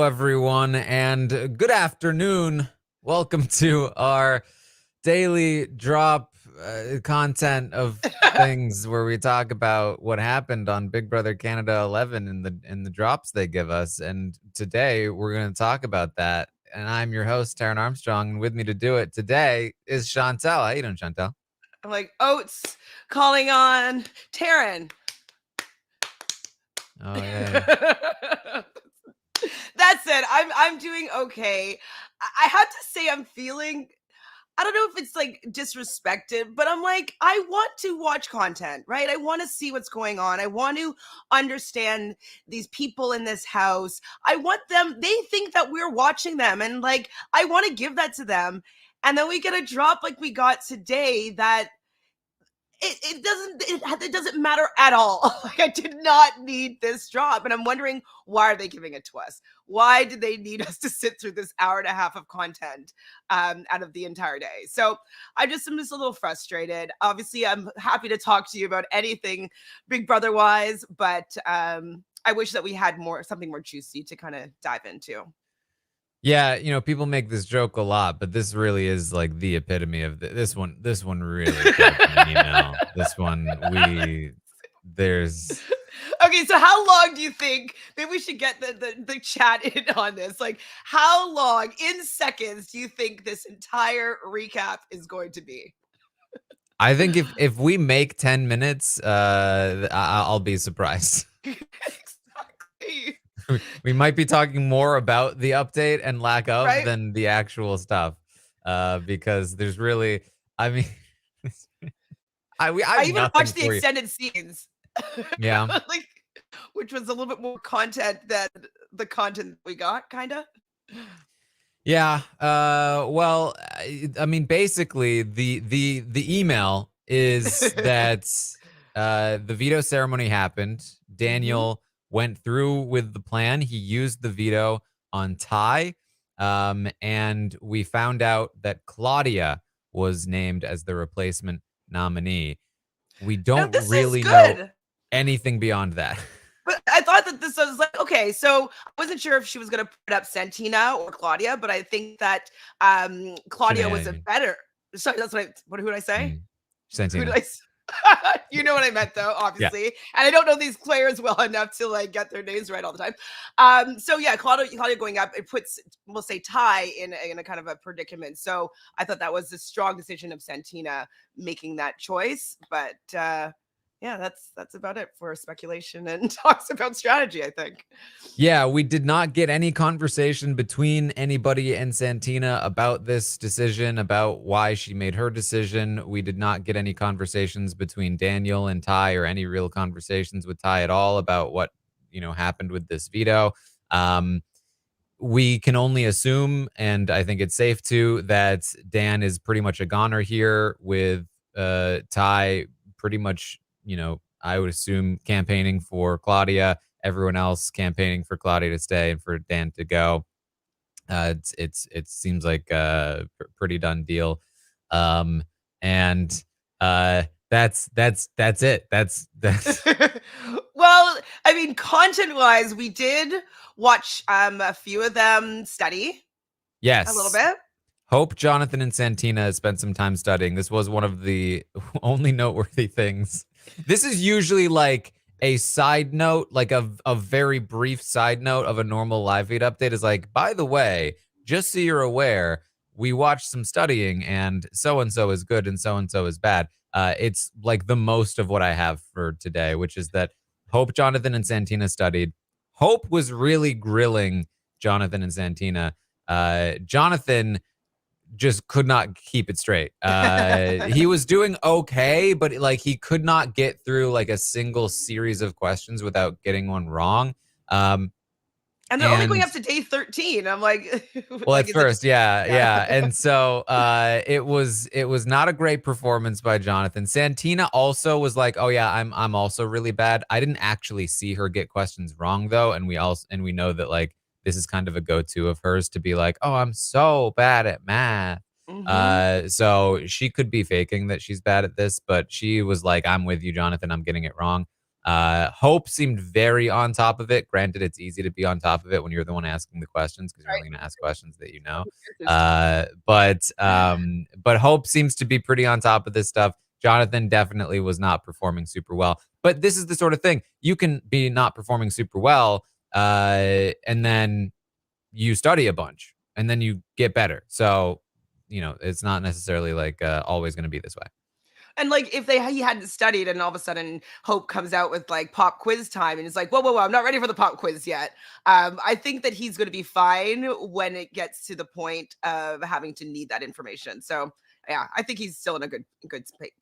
everyone, and good afternoon. Welcome to our daily drop content of things where we talk about what happened on Big Brother Canada 11 and the drops they give us. And today we're going to talk about that. And I'm your host, Taran Armstrong, and with me to do it today is Chantele. How you doing, Chantele? I'm like, Oats calling on Taran. Oh yeah. That's it. I'm doing okay. I have to say I'm feeling, I don't know if it's like disrespected, but I'm like, I want to watch content, right? I want to see what's going on. I want to understand these people in this house. I want them, they think that we're watching them, and like I want to give that to them. And then we get a drop like we got today that it doesn't matter at all. Like, I did not need this drop, and I'm wondering, why are they giving it to us? Why did they need us to sit through this hour and a half of content out of the entire day? So I'm just a little frustrated. Obviously, I'm happy to talk to you about anything Big Brother wise, but I wish that we had something more juicy to kind of dive into. Yeah, people make this joke a lot, but this really is like the epitome of this one. This one really killed me, This one, there's. Okay, so how long do you think? Maybe we should get the chat in on this. Like, how long in seconds do you think this entire recap is going to be? I think if we make 10 minutes, I'll be surprised. Exactly. We might be talking more about the update and lack of Right? than the actual stuff, because there's really, I mean, I even watched the extended scenes. Yeah. Like, which was a little bit more content than the content we got, kind of. Yeah. Well, I mean, basically, the email is that the veto ceremony happened. Daniel went through with the plan. He used the veto on Ty, and we found out that Claudia was named as the replacement nominee. We don't really know anything beyond that. But I thought that this was like, okay, so I wasn't sure if she was going to put up Santina or Claudia, but I think that Claudia was a better. Sorry, that's who did I say? Santina. Who did you know what I meant, though, obviously. Yeah. And I don't know these players well enough to like get their names right all the time. So yeah, Claudia going up, it puts, we'll say, Ty in a kind of a predicament. So I thought that was a strong decision of Santina making that choice. But yeah, that's about it for speculation and talks about strategy, I think. Yeah, we did not get any conversation between anybody and Santina about this decision, about why she made her decision. We did not get any conversations between Daniel and Ty, or any real conversations with Ty at all about what, happened with this veto. We can only assume, and I think it's safe to, that Dan is pretty much a goner here, with Ty pretty much, I would assume, campaigning for Claudia, everyone else campaigning for Claudia to stay and for Dan to go. It seems like a pretty done deal. And that's it. That's Well, I mean, content-wise, we did watch a few of them study. Yes. A little bit. Hope, Jonathan, and Santina spent some time studying. This was one of the only noteworthy things. This is usually like a side note, like a very brief side note of a normal live feed update, is like, by the way, just so you're aware, we watched some studying and so-and-so is good and so-and-so is bad. It's like the most of what I have for today, which is that Hope, Jonathan, and Santina studied. Hope was really grilling Jonathan and Santina. Jonathan just could not keep it straight. He was doing okay, but like he could not get through like a single series of questions without getting one wrong. And they're only going up to day 13. I'm like, well, at first, yeah. And so it was not a great performance by Jonathan. Santina also was like, oh yeah, I'm also really bad. I didn't actually see her get questions wrong though, and we know that like this is kind of a go-to of hers to be like, oh, I'm so bad at math. So she could be faking that she's bad at this, but she was like, I'm with you, Jonathan. I'm getting it wrong. Hope seemed very on top of it. Granted, it's easy to be on top of it when you're the one asking the questions because you're Right. only going to ask questions that you know. This is But Hope seems to be pretty on top of this stuff. Jonathan definitely was not performing super well. But this is the sort of thing you can be not performing super well, and then you study a bunch, and then you get better. So, it's not necessarily like always going to be this way. And like if he hadn't studied and all of a sudden Hope comes out with like pop quiz time and he's like, whoa, I'm not ready for the pop quiz yet. I think that he's going to be fine when it gets to the point of having to need that information. So yeah, I think he's still in a good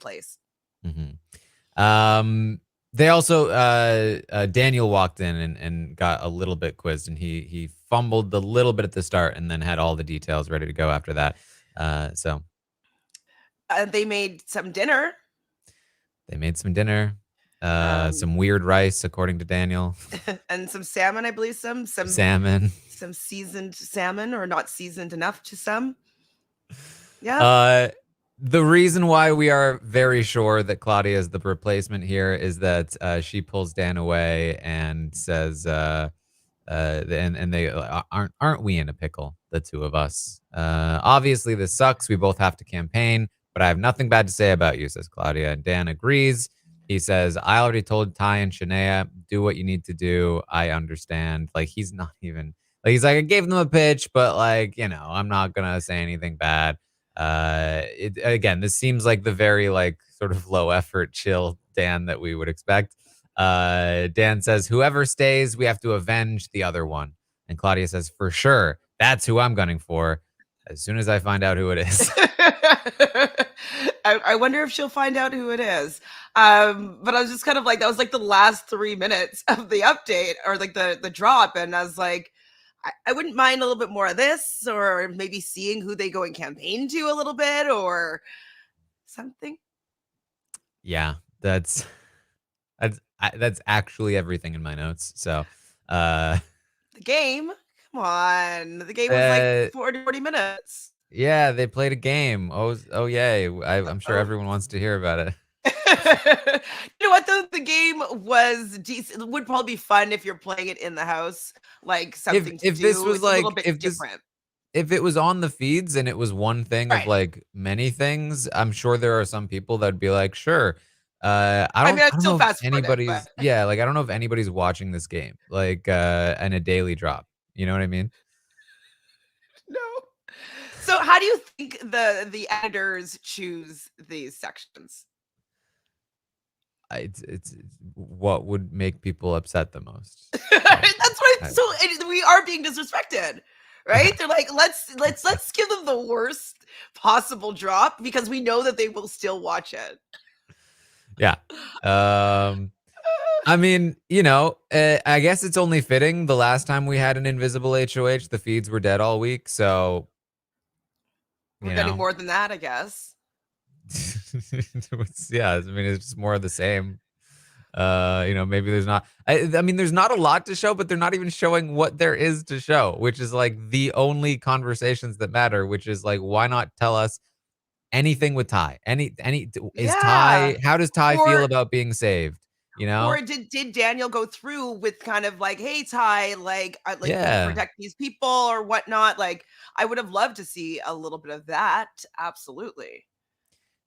place. They also Daniel walked in and got a little bit quizzed, and he fumbled a little bit at the start and then had all the details ready to go after that. So They made some dinner. they made some dinner, some weird rice, according to Daniel, and some salmon, I believe. Some salmon, some seasoned salmon, or not seasoned enough to some. Yeah. The reason why we are very sure that Claudia is the replacement here is that she pulls Dan away and says, and they aren't we in a pickle, the two of us? Obviously, this sucks. We both have to campaign, but I have nothing bad to say about you, says Claudia. And Dan agrees. He says, I already told Ty and Shania, do what you need to do. I understand. Like, he's not even, like, he's like, I gave them a pitch, but like, I'm not going to say anything bad. Again, this seems like the very like sort of low effort, chill Dan that we would expect. Dan says, whoever stays, we have to avenge the other one. And Claudia says, for sure, that's who I'm gunning for as soon as I find out who it is. I wonder if she'll find out who it is. But I was just kind of like, that was like the last 3 minutes of the update, or like the drop. And I was like, I wouldn't mind a little bit more of this, or maybe seeing who they go and campaign to a little bit or something. Yeah, that's actually everything in my notes. So the game, come on, the game was like 40 minutes. Yeah, they played a game. Oh yay. I'm sure everyone wants to hear about it. You know what though? The game was decent. It would probably be fun if you're playing it in the house, like something to if do. this was It's like a little bit different. If it was on the feeds and it was one thing of like many things, I'm sure there are some people that'd be like, sure. I don't know if anybody's I don't know if anybody's watching this game like in a daily drop. You know what I mean? No. So how do you think the editors choose these sections? It's what would make people upset the most. That's right. So we are being disrespected, right? They're like, let's give them the worst possible drop because we know that they will still watch it. Yeah. I mean, I guess it's only fitting. The last time we had an invisible HOH, the feeds were dead all week. So we're getting more than that, I guess. Yeah, I mean, it's just more of the same. Maybe there's not. I mean, there's not a lot to show, but they're not even showing what there is to show, which is like the only conversations that matter. Which is like, why not tell us anything with Ty? Is Ty? How does Ty feel about being saved? Or did Daniel go through with kind of like, hey Ty, like protect these people or whatnot? Like, I would have loved to see a little bit of that. Absolutely.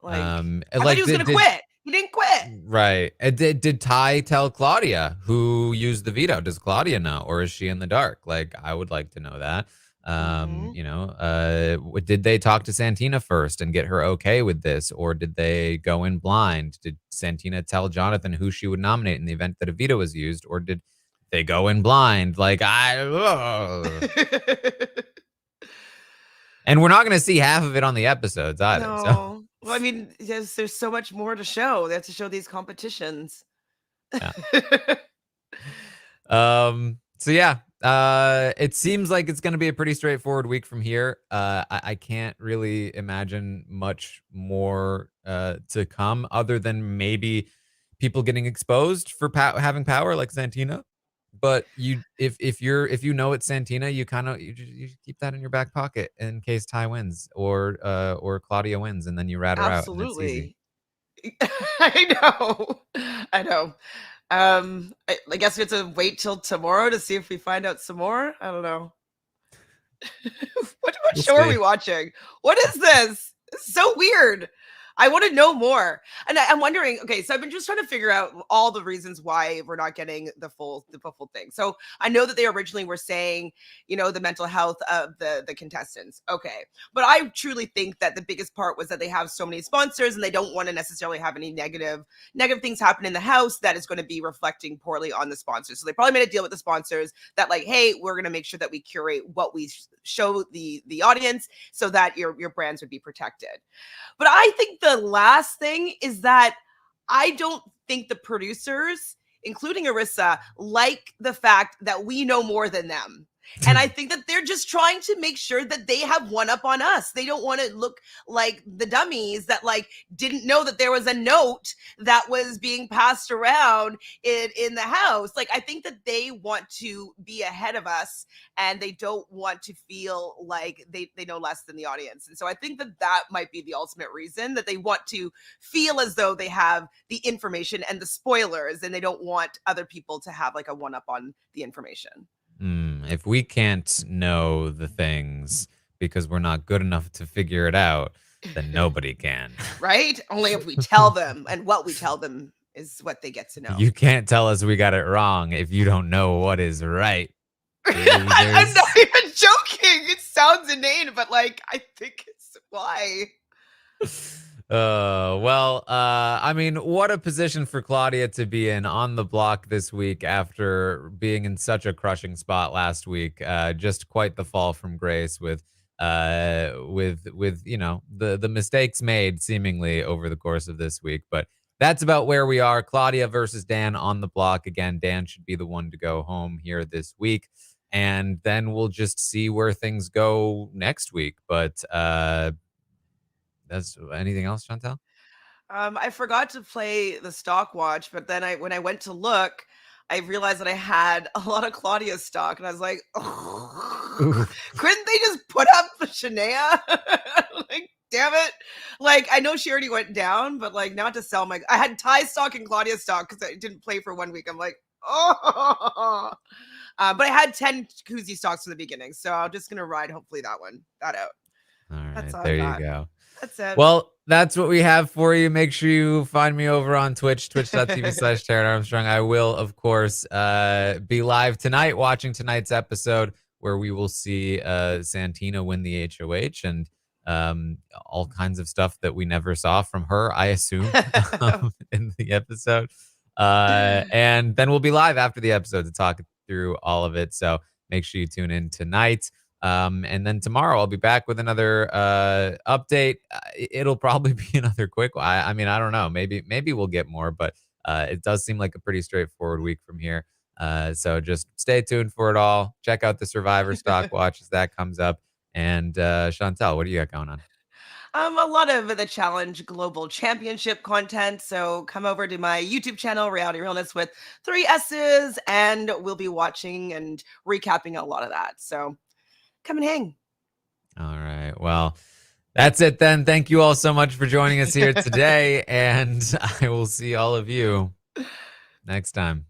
Like, I thought he was gonna quit. He didn't quit. Right. Did Ty tell Claudia who used the veto? Does Claudia know, or is she in the dark? Like, I would like to know that. Did they talk to Santina first and get her okay with this, or did they go in blind? Did Santina tell Jonathan who she would nominate in the event that a veto was used, or did they go in blind? Like, and we're not going to see half of it on the episodes either. No. So. Well, I mean, there's so much more to show. They have to show these competitions. Yeah. So yeah, it seems like it's going to be a pretty straightforward week from here. I can't really imagine much more to come other than maybe people getting exposed for having power like Santina. But if you know it's Santina, you keep that in your back pocket in case Ty wins or Claudia wins, and then you rat her out. And it's easy. I know. I guess we have to wait till tomorrow to see if we find out some more. I don't know. What We'll show are see. we watching? What is this? This is so weird. I want to know more. And I'm wondering, okay, so I've been just trying to figure out all the reasons why we're not getting the full thing. So I know that they originally were saying, the mental health of the contestants. Okay. But I truly think that the biggest part was that they have so many sponsors and they don't want to necessarily have any negative things happen in the house that is going to be reflecting poorly on the sponsors. So they probably made a deal with the sponsors that, like, hey, we're going to make sure that we curate what we show the audience so that your brands would be protected. But I think the last thing is that I don't think the producers, including Arissa, like the fact that we know more than them. And I think that they're just trying to make sure that they have one up on us. They don't want to look like the dummies that didn't know that there was a note that was being passed around in the house. Like, I think that they want to be ahead of us and they don't want to feel like they know less than the audience. And so I think that might be the ultimate reason, that they want to feel as though they have the information and the spoilers, and they don't want other people to have like a one up on the information. If we can't know the things because we're not good enough to figure it out, then nobody can. Right? Only if we tell them, and what we tell them is what they get to know. You can't tell us we got it wrong if you don't know what is right. I'm not even joking. It sounds inane, but I think it's why. I mean, what a position for Claudia to be in on the block this week after being in such a crushing spot last week. Just quite the fall from grace with the mistakes made seemingly over the course of this week. But that's about where we are. Claudia versus Dan on the block. Again, Dan should be the one to go home here this week. And then we'll just see where things go next week. But that's anything else, Chantele? I forgot to play the stock watch, but then when I went to look, I realized that I had a lot of Claudia's stock, and I was like, oh, couldn't they just put up Shania? Damn it. I know she already went down, but not to sell I had Ty stock and Claudia stock because I didn't play for 1 week. I'm like, oh. But I had 10 koozie stocks from the beginning, so I'm just going to ride, hopefully, that out. All right, That's all there I you go. That's it. Well, that's what we have for you. Make sure you find me over on Twitch, twitch.tv/Taran Armstrong. I will, of course, be live tonight watching tonight's episode where we will see Santina win the HOH and all kinds of stuff that we never saw from her, I assume, in the episode. And then we'll be live after the episode to talk through all of it. So make sure you tune in tonight. And then tomorrow I'll be back with another update. It'll probably be another quick one. I mean, I don't know. Maybe we'll get more, but it does seem like a pretty straightforward week from here. So just stay tuned for it all. Check out the Survivor stock watch as that comes up. And Chantele, what do you got going on? A lot of the Challenge Global Championship content. So come over to my YouTube channel, Reality Realness with 3 S's, and we'll be watching and recapping a lot of that. So come and hang. All right. Well, that's it then. Thank you all so much for joining us here today, and I will see all of you next time.